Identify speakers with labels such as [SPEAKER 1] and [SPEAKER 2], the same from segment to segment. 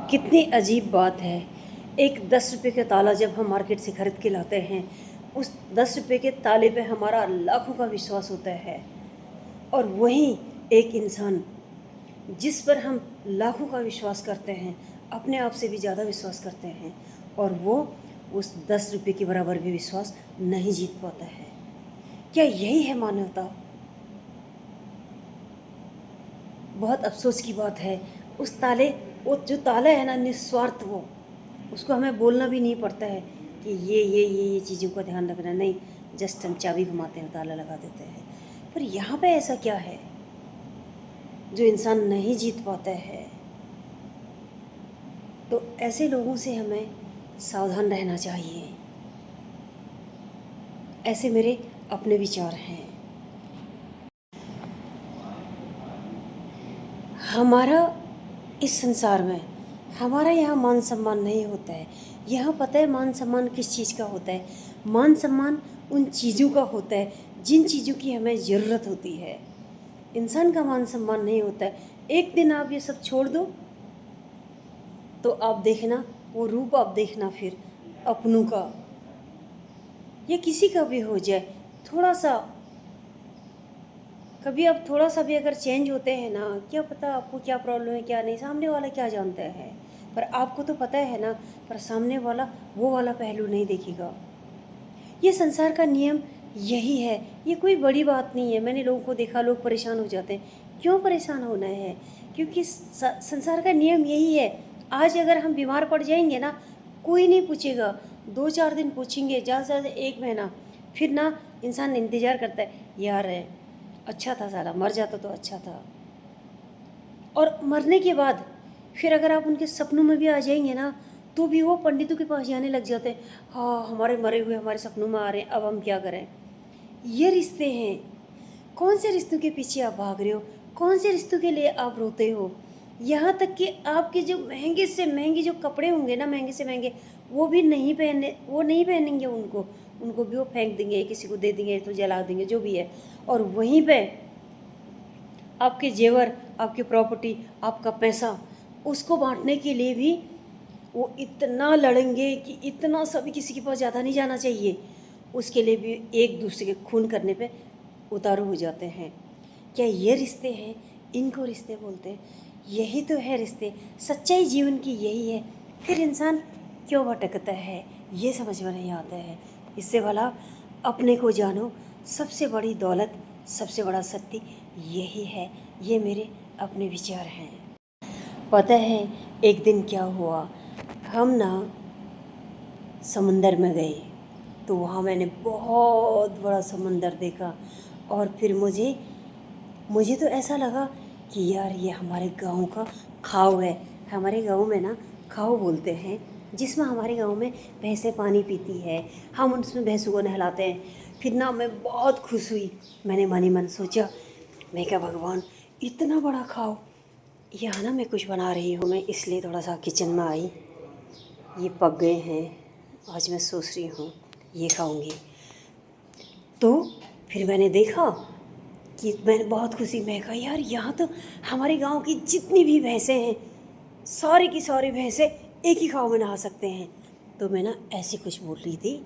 [SPEAKER 1] कितनी अजीब बात है। एक 10 रुपये का ताला जब हम मार्केट से ख़रीद के लाते हैं, उस 10 रुपये के ताले पे हमारा लाखों का विश्वास होता है। और वहीं एक इंसान जिस पर हम लाखों का विश्वास करते हैं, अपने आप से भी ज़्यादा विश्वास करते हैं, और वो उस 10 रुपये के बराबर भी विश्वास नहीं जीत पाता है। क्या यही है मानवता? बहुत अफसोस की बात है। वो जो ताला है ना, निस्वार्थ, वो उसको हमें बोलना भी नहीं पड़ता है कि ये चीज़ों का ध्यान रखना। नहीं, जस्ट हम चाबी घुमाते हैं, ताला लगा देते हैं। पर यहाँ पे ऐसा क्या है जो इंसान नहीं जीत पाता है? तो ऐसे लोगों से हमें सावधान रहना चाहिए। ऐसे मेरे अपने विचार हैं। हमारा इस संसार में हमारा यहाँ मान सम्मान नहीं होता है। यहाँ पता है मान सम्मान किस चीज़ का होता है? मान सम्मान उन चीज़ों का होता है जिन चीज़ों की हमें ज़रूरत होती है। इंसान का मान सम्मान नहीं होता है। एक दिन आप ये सब छोड़ दो तो आप देखना, वो रूप आप देखना फिर अपनों का या किसी का भी हो जाए, थोड़ा सा कभी आप थोड़ा सा भी अगर चेंज होते हैं ना, क्या पता आपको क्या प्रॉब्लम है क्या नहीं, सामने वाला क्या जानता है। पर आपको तो पता है ना, पर सामने वाला वो वाला पहलू नहीं देखेगा। ये संसार का नियम यही है। ये कोई बड़ी बात नहीं है। मैंने लोगों को देखा, लोग परेशान हो जाते हैं। क्यों परेशान होना है? क्योंकि संसार का नियम यही है। आज अगर हम बीमार पड़ जाएंगे ना, कोई नहीं पूछेगा। 2-4 दिन पूछेंगे, ज़्यादा से ज़्यादा 1 महीना। फिर ना इंसान इंतज़ार करता है, यार है अच्छा था, साला मर जाता तो अच्छा था। और मरने के बाद फिर अगर आप उनके सपनों में भी आ जाएंगे ना, तो भी वो पंडितों के पास जाने लग जाते हैं। हाँ, हमारे मरे हुए हमारे सपनों में आ रहे हैं, अब हम क्या करें? ये रिश्ते हैं। कौन से रिश्तों के पीछे आप भाग रहे हो? कौन से रिश्तों के लिए आप रोते हो? यहाँ तक कि आपके जो महंगे से महंगे जो कपड़े होंगे ना, महंगे से महंगे, वो नहीं पहनेंगे उनको भी वो फेंक देंगे, किसी को दे देंगे, तो जला देंगे, जो भी है। और वहीं पे आपके जेवर, आपकी प्रॉपर्टी, आपका पैसा, उसको बांटने के लिए भी वो इतना लड़ेंगे कि इतना सभी किसी के पास ज़्यादा नहीं जाना चाहिए। उसके लिए भी एक दूसरे के खून करने पे उतारू हो जाते हैं। क्या ये रिश्ते हैं? इनको रिश्ते बोलते हैं। यही तो है रिश्ते। सच्चाई जीवन की यही है। फिर इंसान क्यों भटकता है, ये समझ में नहीं आता है। इससे भला अपने को जानो। सबसे बड़ी दौलत, सबसे बड़ा सत्य यही है। ये मेरे अपने विचार हैं। पता है एक दिन क्या हुआ? हम ना समंदर में गए, तो वहाँ मैंने बहुत बड़ा समंदर देखा। और फिर मुझे तो ऐसा लगा कि यार ये हमारे गांव का खाव है। हमारे गांव में ना खाव बोलते हैं, जिसमें हमारे गांव में भैंसें पानी पीती है। हम उसमें भैंसों को नहलाते हैं। फिर ना मैं बहुत खुश हुई। मैंने मन ही मन सोचा, मैं क्या भगवान, इतना बड़ा खाव, यहाँ ना मैं कुछ बना रही हूँ। मैं इसलिए थोड़ा सा किचन में आई। ये पक गए हैं, आज मैं सोच रही हूँ ये खाऊंगी। तो फिर मैंने देखा कि मैंने बहुत खुशी, मैं कहा यार यहाँ तो हमारे गांव की जितनी भी भैंसें हैं, सारी की सारी भैंसें एक ही खाव में नहा सकते हैं। तो मैं ना ऐसे कुछ बोल रही थी,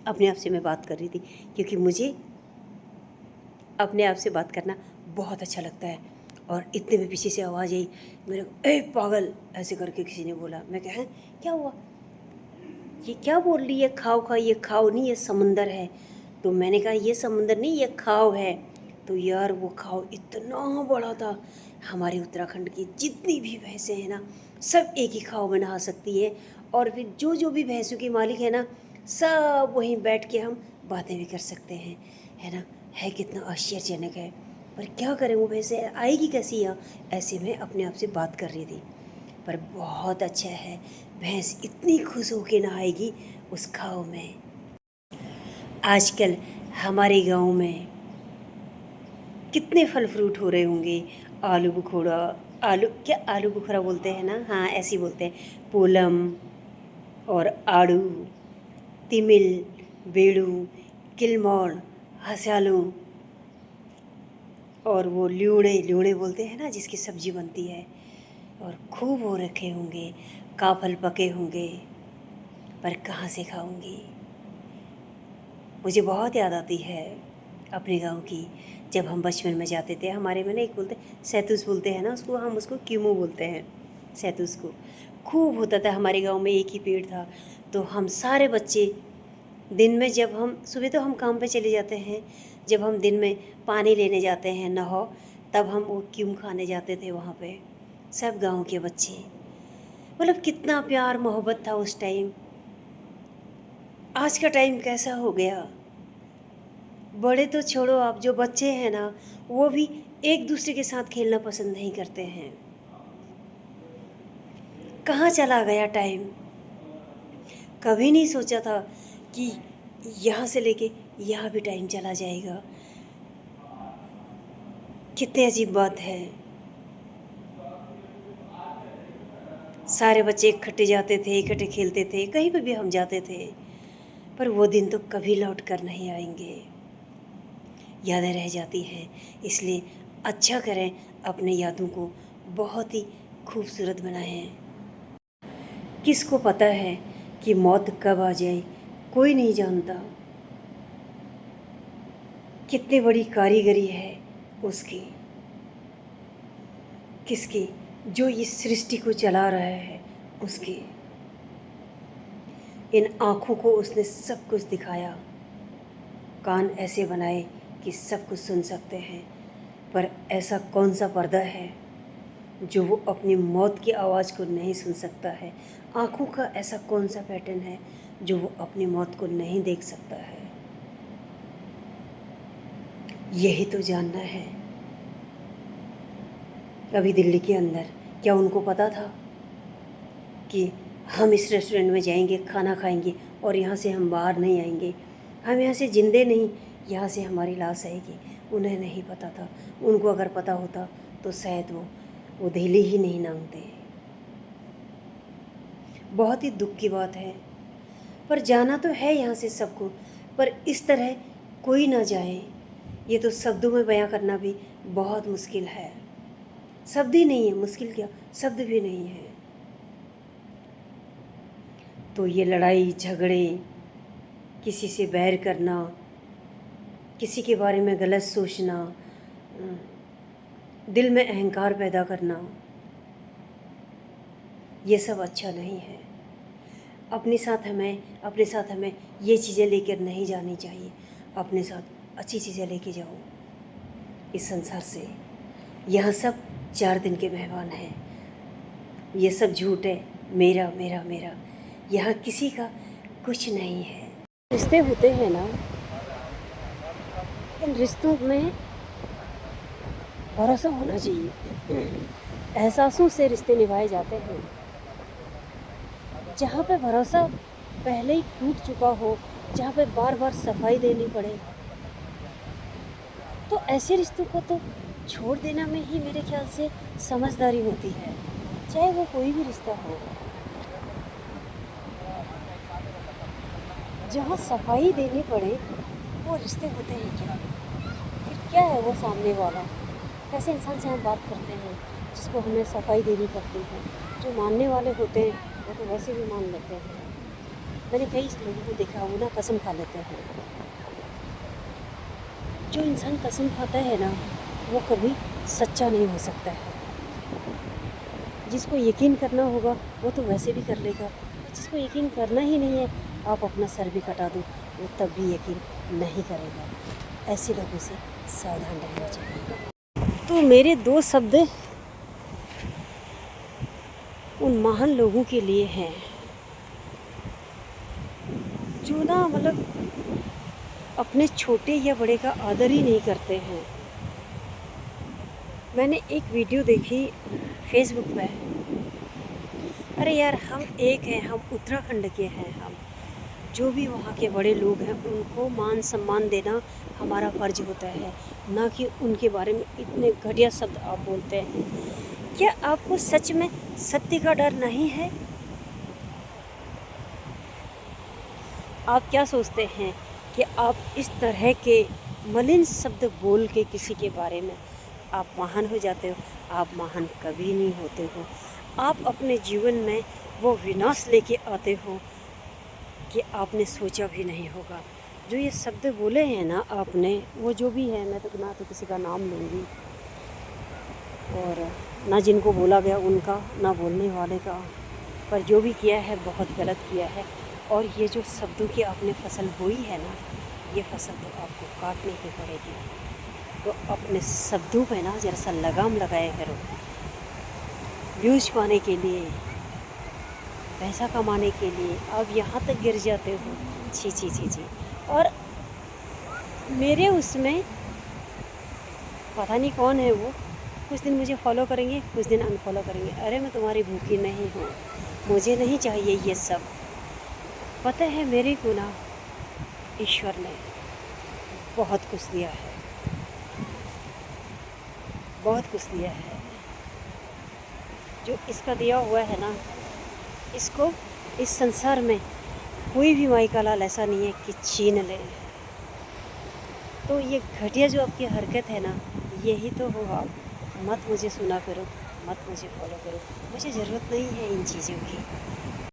[SPEAKER 1] अपने आप से मैं बात कर रही थी, क्योंकि मुझे अपने आप से बात करना बहुत अच्छा लगता है। और इतने में पीछे से आवाज़ आई मेरे को, ए पागल, ऐसे करके किसी ने बोला। मैं कहा क्या हुआ, ये क्या बोल रही है? खाओ खा, ये खाओ नहीं, ये समंदर है। तो मैंने कहा ये समंदर नहीं, ये खाओ है। तो यार वो खाओ इतना बड़ा था। हमारे उत्तराखंड की जितनी भी भैंसें हैं ना, सब एक ही खाओ में नहा सकती है। और फिर जो भी भैंसों के मालिक है ना, सब वहीं बैठ के हम बातें भी कर सकते हैं, है ना? है कितना आश्चर्यजनक है। पर क्या करें, वो भैंसें आएगी कैसी यहाँ? ऐसे में अपने आप से बात कर रही थी। पर बहुत अच्छा है, भैंस इतनी खुश होके नहाएगी उस खाओ में। आजकल हमारे गांव में कितने फल फ्रूट हो रहे होंगे। आलू बुखारा, आलू बुखारा बोलते हैं ना, हाँ ऐसे ही बोलते हैं। पूलम और आड़ू, तिमिल, बेड़ू, किलमौड़, हसालू, और वो ल्यूड़े ल्यूड़े बोलते हैं ना, जिसकी सब्जी बनती है। और खूब हो रखे होंगे, काफल पके होंगे, पर कहाँ से खाऊंगी। मुझे बहुत याद आती है अपने गांव की, जब हम बचपन में जाते थे। हमारे में ना एक बोलते सैतूस बोलते हैं ना उसको, हम उसको कीमू बोलते हैं सैतूस को। खूब होता था हमारे गांव में, एक ही पेड़ था। तो हम सारे बच्चे दिन में, जब हम सुबह तो हम काम पे चले जाते हैं, जब हम दिन में पानी लेने जाते हैं नहाओ, तब हम वो क्यूम खाने जाते थे वहाँ पे, सब गांव के बच्चे। मतलब कितना प्यार मोहब्बत था उस टाइम। आज का टाइम कैसा हो गया। बड़े तो छोड़ो, आप जो बच्चे हैं ना, वो भी एक दूसरे के साथ खेलना पसंद नहीं करते हैं। कहाँ चला गया टाइम। कभी नहीं सोचा था कि यहाँ से लेके यहाँ भी टाइम चला जाएगा। कितनी अजीब बात है। सारे बच्चे इकट्ठे जाते थे, इकट्ठे खेलते थे, कहीं पे भी हम जाते थे। पर वो दिन तो कभी लौट कर नहीं आएंगे, यादें रह जाती हैं। इसलिए अच्छा करें, अपने यादों को बहुत ही खूबसूरत बनाएं। किसको पता है कि मौत कब आ जाए, कोई नहीं जानता। कितनी बड़ी कारीगरी है उसकी, किसकी, जो इस सृष्टि को चला रहा है उसकी। इन आँखों को उसने सब कुछ दिखाया, कान ऐसे बनाए कि सब कुछ सुन सकते हैं। पर ऐसा कौन सा पर्दा है जो वो अपनी मौत की आवाज़ को नहीं सुन सकता है। आँखों का ऐसा कौन सा पैटर्न है जो वो अपनी मौत को नहीं देख सकता है। यही तो जानना है। अभी दिल्ली के अंदर क्या उनको पता था कि हम इस रेस्टोरेंट में जाएंगे, खाना खाएंगे और यहाँ से हम बाहर नहीं आएंगे, हम यहाँ से जिंदे नहीं, यहाँ से हमारी लाश आएगी। उन्हें नहीं पता था। उनको अगर पता होता तो शायद वो दिल्ली ही नहीं नामते। बहुत ही दुख की बात है। पर जाना तो है यहाँ से सबको, पर इस तरह कोई ना जाए, ये तो शब्दों में बयां करना भी बहुत मुश्किल है। शब्द ही नहीं है, मुश्किल क्या, शब्द भी नहीं है। तो ये लड़ाई झगड़े, किसी से बैर करना, किसी के बारे में गलत सोचना, दिल में अहंकार पैदा करना, ये सब अच्छा नहीं है। अपने साथ हमें ये चीज़ें लेकर नहीं जानी चाहिए। अपने साथ अच्छी चीज़ें लेके जाओ इस संसार से। यहाँ सब 4 दिन के मेहमान हैं। ये सब झूठ है, मेरा मेरा मेरा, यहाँ किसी का कुछ नहीं है। रिश्ते होते हैं ना, इन रिश्तों में भरोसा होना चाहिए। एहसासों से रिश्ते निभाए जाते हैं। जहाँ पे भरोसा पहले ही टूट चुका हो, जहाँ पे बार बार सफाई देनी पड़े, तो ऐसे रिश्तों को तो छोड़ देना में ही मेरे ख्याल से समझदारी होती है, चाहे वो कोई भी रिश्ता हो। जहाँ सफाई देनी पड़े वो रिश्ते होते हैं क्या? फिर क्या है वो सामने वाला? कैसे इंसान से हम बात करते हैं जिसको हमें सफाई देनी पड़ती है? जो मानने वाले होते हैं वो तो वैसे भी मान लेते हैं। मैंने कई लोगों को देखा, वो ना कसम खा लेते हैं। जो इंसान कसम खाता है ना, वो कभी सच्चा नहीं हो सकता है। जिसको यकीन करना होगा वो तो वैसे भी कर लेगा, जिसको यकीन करना ही नहीं है, आप अपना सर भी कटा दो, वो तब भी यकीन नहीं करेगा। ऐसे लोगों से सावधान रहना चाहिए। तो मेरे 2 शब्द उन महान लोगों के लिए हैं जो ना, मतलब अपने छोटे या बड़े का आदर ही नहीं करते हैं। मैंने एक वीडियो देखी फेसबुक पे। अरे यार, हम एक हैं, हम उत्तराखंड के हैं। हम जो भी वहाँ के बड़े लोग हैं उनको मान सम्मान देना हमारा फ़र्ज होता है, ना कि उनके बारे में इतने घटिया शब्द आप बोलते हैं। क्या आपको सच में सत्य का डर नहीं है? आप क्या सोचते हैं कि आप इस तरह के मलिन शब्द बोल के किसी के बारे में आप महान हो जाते हो? आप महान कभी नहीं होते हो। आप अपने जीवन में वो विनाश लेके आते हो कि आपने सोचा भी नहीं होगा। जो ये शब्द बोले हैं ना आपने, वो जो भी है, मैं तो ना तो किसी का नाम लूँगी और ना जिनको बोला गया उनका, ना बोलने वाले का, पर जो भी किया है बहुत गलत किया है। और ये जो शब्दों की आपने फसल बोई है ना, ये फसल तो आपको काटने की पड़ेगी। तो अपने शब्दों पे ना ज़रा सा लगाम लगाया करो। व्यूज़ पाने के लिए, पैसा कमाने के लिए आप यहाँ तक गिर जाते हो। छी छी छी छी। और मेरे उसमें पता नहीं कौन है वो, कुछ दिन मुझे फॉलो करेंगे, कुछ दिन अनफॉलो करेंगे। अरे मैं तुम्हारी भूखी नहीं हूँ, मुझे नहीं चाहिए ये सब। पता है मेरे को ना ईश्वर ने बहुत कुछ दिया है, बहुत कुछ दिया है। जो इसका दिया हुआ है ना, इसको इस संसार में कोई भी माई का लाल ऐसा नहीं है कि छीन ले। तो ये घटिया जो आपकी हरकत है ना, यही तो हो आप। मत मुझे सुना करो, मत मुझे फॉलो करो, मुझे ज़रूरत नहीं है इन चीज़ों की।